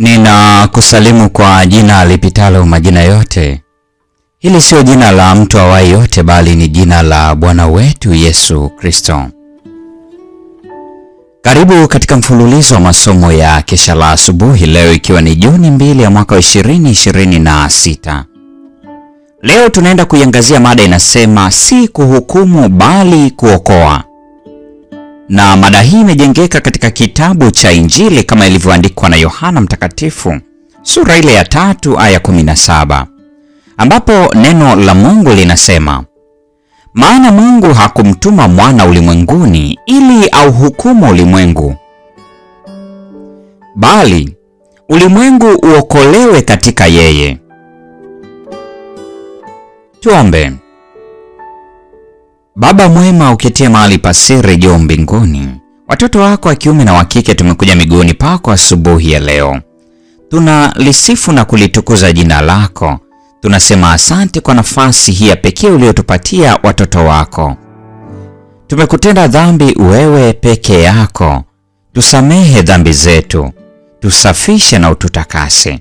Ninakusalimu kwa jina lipitalo majina yote. Hili sio jina la mtu awaye yote, bali ni jina la Bwana wetu Yesu Kristo. Karibu katika mfululizo wa masomo ya kesha la asubuhi, leo ikiwa ni Juni 2 ya mwaka 2026. Leo tunaenda kuiangazia mada inasema si kuhukumu bali kuokoa. Na mada hii imejengeka katika kitabu cha Injili kama ilivyoandikwa na Yohana Mtakatifu, sura ile ya 3 aya 17, ambapo neno la Mungu linasema, maana Mungu hakumtuma mwana ulimwenguni ili auhukumu ulimwengu, bali ulimwengu uokolewe katika yeye. Tuombe. Baba mwema, uketie mahali pa siri juu mbinguni, watoto wako wa kiume na wa kike tumekuja miguuni pako asubuhi ya leo. Tunalisifu na kulitukuza jina lako. Tunasema asante kwa nafasi hii ya pekee uliyotupatia watoto wako. Tumekutenda dhambi wewe peke yako. Tusamehe dhambi zetu, tusafishe na ututakase.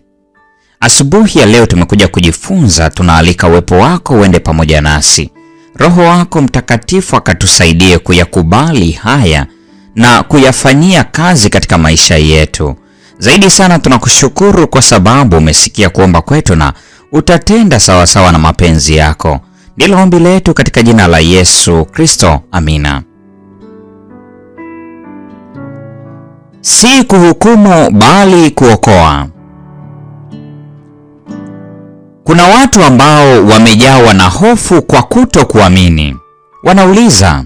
Asubuhi ya leo tumekuja kujifunza, tunaalika uwepo wako uende pamoja nasi. Roho wako Mtakatifu akatusaidie kuyakubali haya na kuyafanyia kazi katika maisha yetu. Zaidi sana tunakushukuru kwa sababu umesikia kuomba kwetu na utatenda sawasawa na mapenzi yako. Ndilo ombi letu katika jina la Yesu Kristo, amina. Si kuhukumu bali kuokoa. Kuna watu ambao wamejawa na hofu kwa kutokuamini. Wanauliza,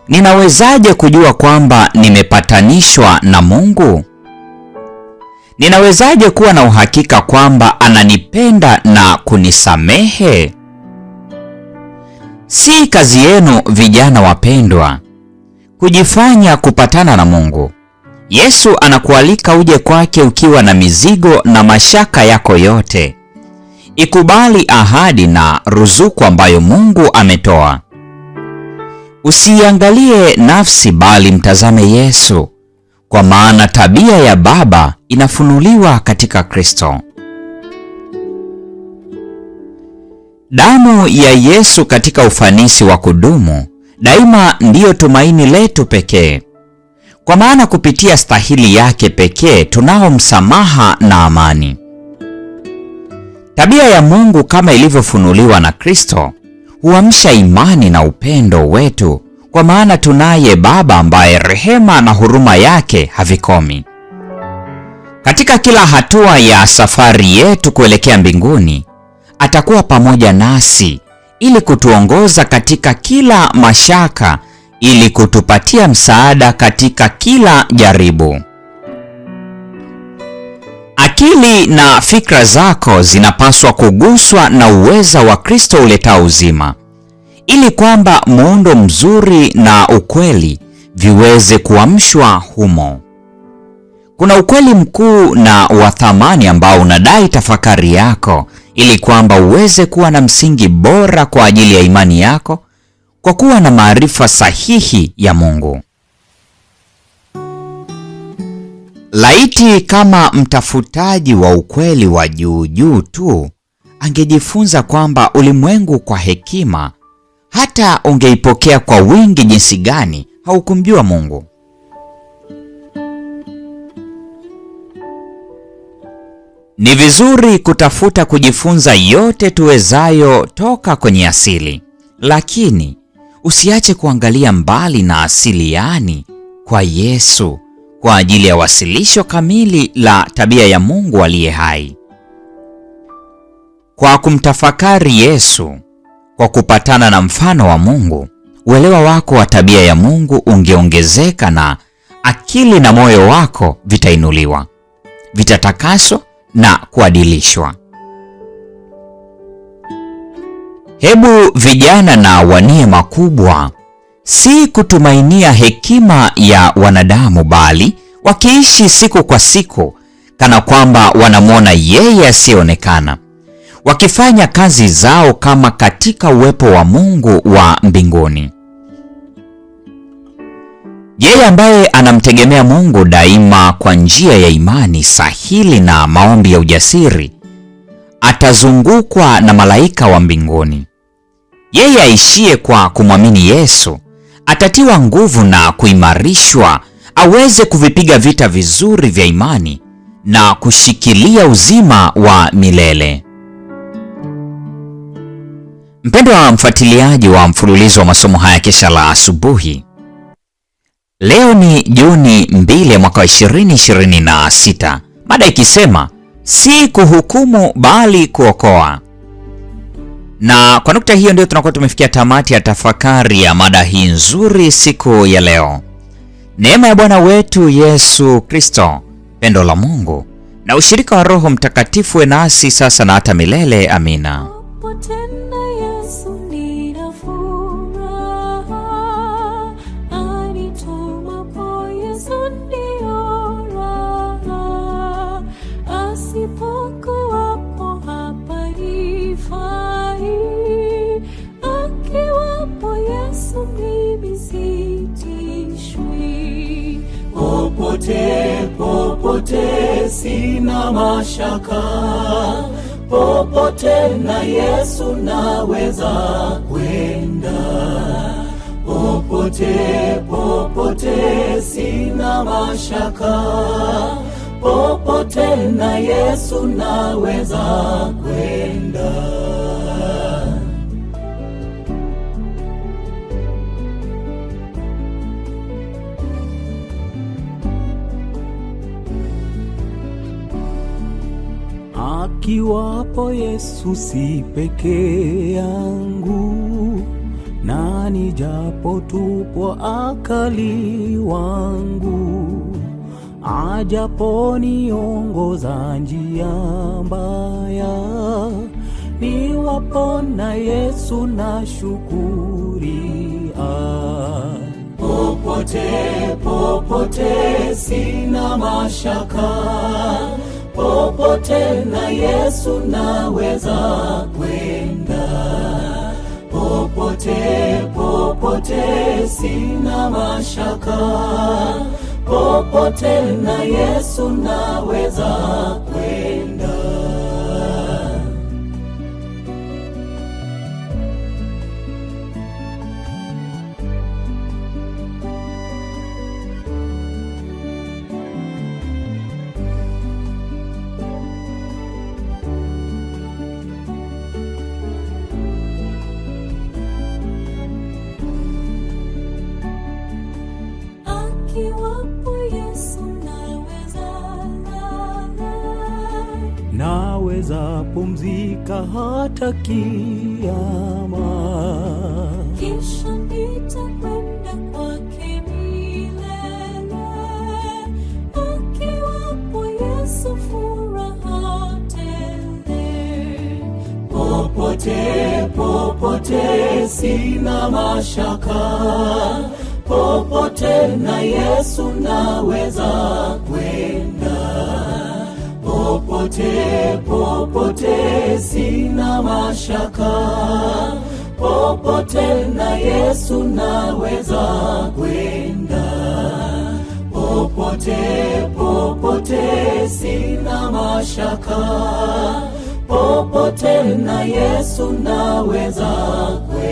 ninawezaje kujua kwamba nimepatanishwa na Mungu? Ninawezaje kuwa na uhakika kwamba ananipenda na kunisamehe? Si kazi yenu, vijana wapendwa, kujifanya kupatana na Mungu. Yesu anakualika uje kwake ukiwa na mizigo na mashaka yako yote. Ikubali ahadi na ruzuku ambayo Mungu ametoa. Usiangalie nafsi bali mtazame Yesu, kwa maana tabia ya Baba inafunuliwa katika Kristo. Damu ya Yesu katika ufanisi wa kudumu daima ndiyo tumaini letu pekee, kwa maana kupitia stahili yake pekee tunao msamaha na amani. Tabia ya Mungu kama ilivyofunuliwa na Kristo huamsha imani na upendo wetu, kwa maana tunaye Baba ambaye rehema na huruma yake havikomi. Katika kila hatua ya safari yetu kuelekea mbinguni, atakuwa pamoja nasi ili kutuongoza katika kila mashaka, ili kutupatia msaada katika kila jaribu. Akili na fikra zako zinapaswa kuguswa na uweza wa Kristo uletao uzima, ili kwamba muundo mzuri na ukweli viweze kuamshwa humo. Kuna ukweli mkuu na wa thamani ambao unadai tafakari yako, ili kwamba uweze kuwa na msingi bora kwa ajili ya imani yako, kwa kuwa na maarifa sahihi ya Mungu. Laiti kama mtafutaji wa ukweli wa juu tu angejifunza kwamba ulimwengu kwa hekima, hata ungeipokea kwa wingi jinsi gani, haukumjua Mungu. Ni vizuri kutafuta kujifunza yote tuwezayo toka kwenye asili, lakini usiache kuangalia mbali na asili, yaani kwa Yesu, kwa ajili ya wasilisho kamili la tabia ya Mungu aliye hai. Kwa kumtafakari Yesu, kwa kupatana na mfano wa Mungu, uelewa wako wa tabia ya Mungu ungeongezeka na akili na moyo wako vitainuliwa, vitatakaswa na kuadilishwa. Hebu vijana na wanie makubwa si kutumainia hekima ya wanadamu, bali wakiishi siku kwa siku kana kwamba wanamwona yeye asiyeonekana, wakifanya kazi zao kama katika uwepo wa Mungu wa mbinguni. Yeye ambaye anamtegemea Mungu daima kwa njia ya imani sahili na maombi ya ujasiri atazungukwa na malaika wa mbinguni. Yeye aishie kwa kumwamini Yesu atatiwa nguvu na kuimarishwa aweze kuvipiga vita vizuri vya imani na kushikilia uzima wa milele. Mpendwa wa mfuatiliaji wa mfululizo wa masomo haya Kesha la Asubuhi, leo ni Juni 2 mwaka 2026, mada ikisema si kuhukumu bali kuokoa. Na kwa nukta hiyo ndio tunakuwa tumefikia tamati ya tafakari ya mada hii nzuri siku ya leo. Neema ya Bwana wetu Yesu Kristo, pendo la Mungu na ushirika wa Roho Mtakatifu uwe nasi sasa na hata milele. Amina. Popote sina mashaka, popote na Yesu naweza kwenda. Popote sina mashaka, popote na Yesu naweza kwenda. Akiwapo Yesu si peke yangu, na nijapo tupwa akali wangu, ajapo niongoza njia mbaya, niwapo na Yesu na shukuria. Popote sina mashaka, popote na Yesu naweza kwenda. Popote sina mashaka, popote na Yesu naweza kwenda. Naweza pumzika hata kiyama, kisha nitakwenda kwake milele. Akiwapo Yesu furaha tele. Popote sina mashaka, popote na Yesu naweza kwenda. Popote sina mashaka, popote na Yesu naweza kwenda. Popote sina mashaka, popote na Yesu naweza kwenda.